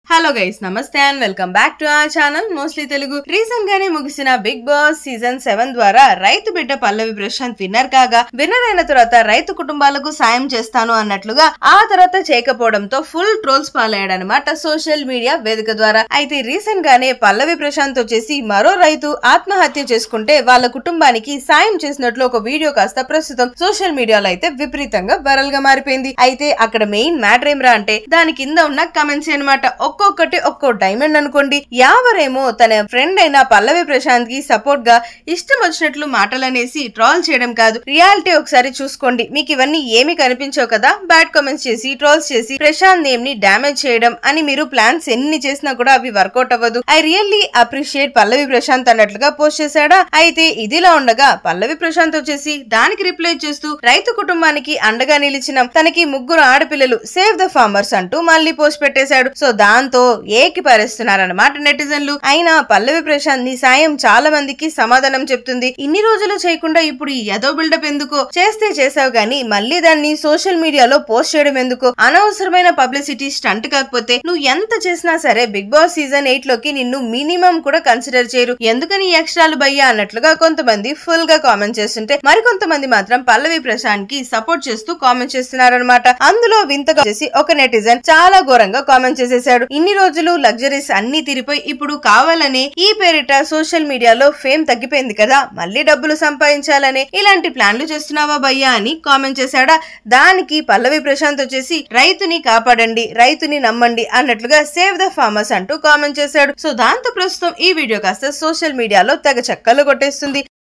Hello guys నమస్తే and welcome back to our channel mostly Telugu. Recent గానే ముగిసిన big boss season 7 ద్వారా రైతు బిడ్డ పల్లవి ప్రశాంత్ విన్నర్ కాగా, విన్నర్ అయిన తర్వాత రైతు కుటుంబాలకు సాయం చేస్తాను అన్నట్లుగా ఆ తర్వాత చేయకపోవడంతో ఫుల్ ట్రోల్స్ పాలయ్యాడనమాట సోషల్ మీడియా వేదిక ద్వారా. అయితే రీసెంట్ గానే పల్లవి ప్రశాంత్ వచ్చేసి మరో రైతు ఆత్మహత్య చేసుకుంటే వాళ్ళ కుటుంబానికి సాయం చేసినట్లు ఒక వీడియో కాస్త ప్రస్తుతం సోషల్ మీడియాలో అయితే విపరీతంగా వైరల్ గా మారిపోయింది. అయితే అక్కడ మెయిన్ మ్యాటర్ ఏమరా అంటే దాని కింద ఉన్న కమెంట్స్ అనమాట. ఒక్కొక్కటి ఒక్కో డైమండ్ అనుకోండి. యావరేమో తన ఫ్రెండ్ అయిన పల్లవి ప్రశాంత్ కి సపోర్ట్ గా ఇష్టం వచ్చినట్లు మాటలనేసి ట్రోల్ చేయడం కాదు, రియాలిటీ ఒకసారి చూసుకోండి, మీకు ఇవన్నీ ఏమి కనిపించవు కదా, బ్యాడ్ కామెంట్స్ చేసి ట్రోల్స్ చేసి ప్రశాంత్ నేమ్ ని డామేజ్ చేయడం అని మీరు ప్లాన్స్ ఎన్ని చేసినా కూడా అవి వర్కౌట్ అవ్వదు. ఐ రియల్లీ అప్రిషియేట్ పల్లవి ప్రశాంత్ అన్నట్లుగా పోస్ట్ చేశాడా. అయితే ఇదిలా ఉండగా పల్లవి ప్రశాంత్ వచ్చేసి దానికి రిప్లై చేస్తూ రైతు కుటుంబానికి అండగా నిలిచిన తనకి 3 ఆడపిల్లలు, సేవ్ ద ఫార్మర్స్ అంటూ మళ్ళీ పోస్ట్ పెట్టేశాడు. సో దాంతో ఏకి పారేస్తున్నారన్నమాట నెటిజన్లు. అయినా పల్లవి ప్రశాంత్ నీ సాయం చాలా మందికి సమాధానం చెప్తుంది. ఇన్ని రోజులు చేయకుండా ఇప్పుడు ఈ యదో బిల్డప్ ఎందుకో, చేస్తే చేసావు గానీ మళ్ళీ దాన్ని సోషల్ మీడియాలో పోస్ట్ చేయడం ఎందుకో, అనవసరమైన పబ్లిసిటీ స్టంట్. కాకపోతే నువ్వు ఎంత చేసినా సరే బిగ్ బాస్ సీజన్ 8 లోకి నిన్ను మినిమం కూడా కన్సిడర్ చేయరు, ఎందుకని ఎక్స్ట్రాలు భయ్యా అన్నట్లుగా కొంతమంది ఫుల్ గా కామెంట్ చేస్తుంటే, మరికొంతమంది మాత్రం పల్లవి ప్రశాంత్ కి సపోర్ట్ చేస్తూ కామెంట్ చేస్తున్నారనమాట. అందులో వింతగా చేసి ఒక నెటిజన్ చాలా ఘోరంగా కామెంట్ చేసేసాడు. ఇన్ని రోజులు లగ్జరీస్ అన్ని తీరిపోయి ఇప్పుడు కావాలనే ఈ పేరిట సోషల్ మీడియాలో ఫేమ్ తగ్గిపోయింది కదా, మళ్ళీ డబ్బులు సంపాదించాలనే ఇలాంటి ప్లాన్లు చేస్తున్నావా భయ్యా అని కామెంట్ చేశాడా. దానికి పల్లవి ప్రశాంత్ వచ్చేసి రైతుని కాపాడండి, రైతుని నమ్మండి అన్నట్లుగా సేవ్ ద ఫార్మర్స్ అంటూ కామెంట్ చేశాడు. సో దాంతో ప్రస్తుతం ఈ వీడియో కాస్త సోషల్ మీడియాలో తెగ చక్కలు కొట్టేస్తుంది.